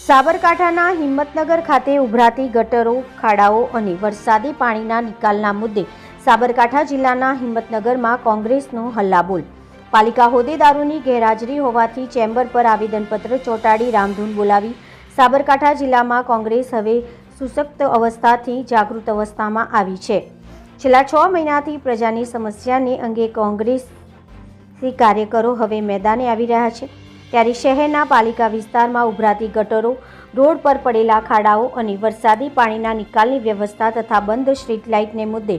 સાબરકાંઠાના હિંમતનગર ખાતે ઉભરાતી ગટરો, ખાડાઓ અને વરસાદી પાણીના નિકાલના મુદ્દે સાબરકાંઠા જિલ્લાના હિંમતનગરમાં કોંગ્રેસનો હલ્લાબોલ। પાલિકા હોદ્દેદારોની ગેરહાજરી હોવાથી ચેમ્બર પર આવેદનપત્ર ચોંટાડી રામધૂન બોલાવી સાબરકાંઠા જિલ્લામાં કોંગ્રેસ હવે સુશક્ત અવસ્થાથી જાગૃત અવસ્થામાં આવી છે। છેલ્લા 6 મહિનાથી પ્રજાની સમસ્યાને અંગે કોંગ્રેસી કાર્યકરો હવે મેદાને આવી રહ્યા છે। ત્યારે શહેરના પાલિકા વિસ્તારમાં ઉભરાતી ગટરો, રોડ પર પડેલા ખાડાઓ અને વરસાદી પાણીના નિકાલની વ્યવસ્થા તથા બંધ સ્ટ્રીટ લાઇટને મુદ્દે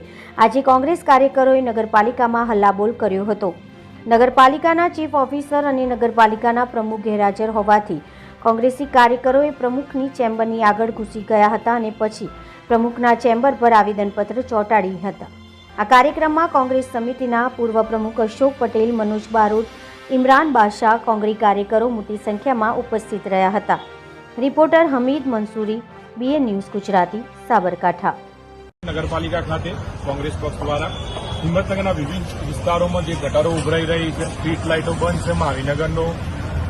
આજે કોંગ્રેસ કાર્યકરોએ નગરપાલિકામાં હલ્લાબોલ કર્યો હતો। નગરપાલિકાના ચીફ ઓફિસર અને નગરપાલિકાના પ્રમુખ ગેરહાજર હોવાથી કોંગ્રેસી કાર્યકરોએ પ્રમુખની ચેમ્બરની આગળ ઘૂસી ગયા હતા અને પછી પ્રમુખના ચેમ્બર પર આવેદનપત્ર ચોંટાડી હતા। આ કાર્યક્રમમાં કોંગ્રેસ સમિતિના પૂર્વ પ્રમુખ અશોક પટેલ, મનોજ બારોટ, ઇમરાન બાદશાહ, કોંગ્રેસ કાર્યકરો મોટી સંખ્યામાં ઉપસ્થિત રહ્યા હતા। Reporter Hamid Mansuri, BN news Gujarati, Sabarkantha. નગરપાલિકા ખાતે કોંગ્રેસ પક્ષ દ્વારા હિંમતનગરના વિવિધ વિસ્તારોમાં જે ગટરો ઉભરાઈ રહી છે, સ્ટ્રીટ લાઇટો બંધ છે, મહાવીનગરનો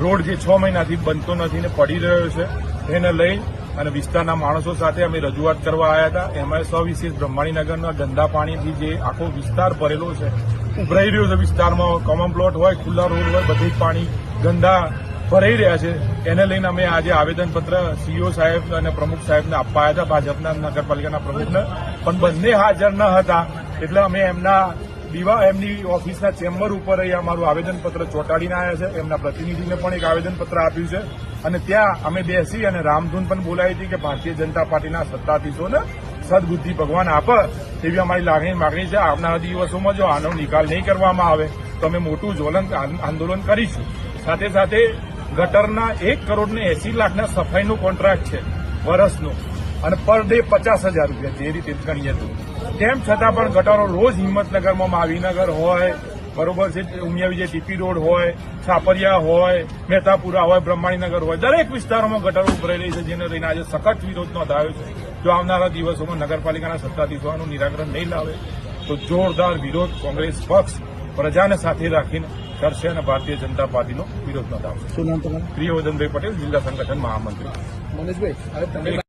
રોડ જે 6 મહિનાથી બનતો નથી ને પડી રહ્યો છે, એને લઈ અને વિસ્તારના માણસો સાથે અમે રજૂઆત કરવા આવ્યા હતા। એમાં સવિશેષ બ્રહ્માણીનગરના ગંદા પાણીથી જે આખો વિસ્તાર ભરેલો છે, ઉભરાઈ રહ્યો છે, વિસ્તારમાં કોમન પ્લોટ હોય, ખુલ્લા રોડ હોય, બધે જ પાણી ગંદા ભરાઈ રહ્યા છે। એને લઈને અમે આજે આવેદનપત્ર સીઓ સાહેબ અને પ્રમુખ સાહેબને આપવા આવ્યા હતા, ભાજપના નગરપાલિકાના પ્રમુખને, પણ બંને હાજર ન હતા એટલે અમે એમની ઓફિસના ચેમ્બર ઉપર અહીંયા અમારું આવેદનપત્ર ચોંટાડીને આવ્યા છે। એમના પ્રતિનિધિને પણ એક આવેદનપત્ર આપ્યું છે અને ત્યાં અમે બેસી અને રામધૂન પણ બોલાવી હતી કે ભારતીય જનતા પાર્ટીના સત્તાધીશોને સદબુદ્ધિ ભગવાન આપે એવી અમારી માગણી છે। આવનારા દિવસોમાં જો આનો નિકાલ નહીં કરવામાં આવે તો અમે મોટું જ્વલંત આંદોલન કરીશું। સાથે સાથે ગટરના 1 કરોડ ને 80 લાખના સફાઈનું કોન્ટ્રાક્ટ છે વર્ષનું અને પર ડે 50,000 રૂપિયા જે રીતે ગણીએ તો, તેમ છતાં પણ ગટરો રોજ હિંમતનગરમાં માવીનગર હોય, બરોબર છે, ઉમિયા વિજય ટીપી રોડ હોય, છાપરિયા હોય, મહેતાપુરા હોય, બ્રહ્માણીનગર હોય, દરેક વિસ્તારોમાં ગટરો ઉભરાઈ રહી છે, જેને લઈને આજે સખત વિરોધ નોંધાયો છે। જો આવનારા દિવસોમાં નગરપાલિકાના સત્તાધીશો આનું નિરાકરણ નહીં લાવે તો જોરદાર વિરોધ કોંગ્રેસ પક્ષ પ્રજાને સાથે રાખીને કરશે અને ભારતીય જનતા પાર્ટીનો વિરોધ નોંધાવશે। શું નામ તમારું? પ્રિયવર્ધનભાઈ પટેલ, જિલ્લા સંગઠન મહામંત્રી। મનોજભાઈ,